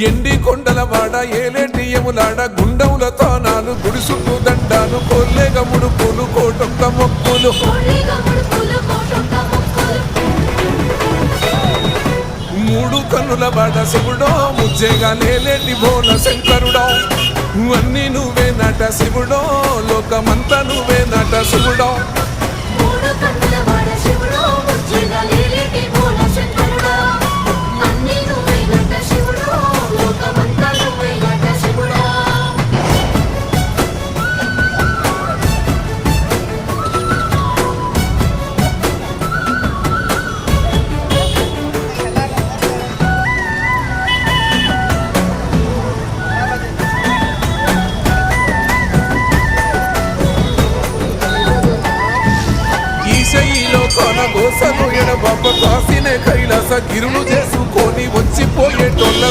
ఎండి కొండల వాడ ఏలేటియములాడ గుండముల తానాలు గుడిసుట్టు దండాలు కొల్లేగ ముడుపులు కోటొక్క మొక్కులు మూడు కన్నుల వాడ శివుడో ముజ్జేగా లేలేటి బోల శంకరుడో అన్ని నువ్వే నట శివుడో లోకమంతా నువ్వే నట శివుడో గోసలు ఎడబాప కాసినే కైలాస గిరులు చేసుకొని వచ్చిపోయేటోళ్ళ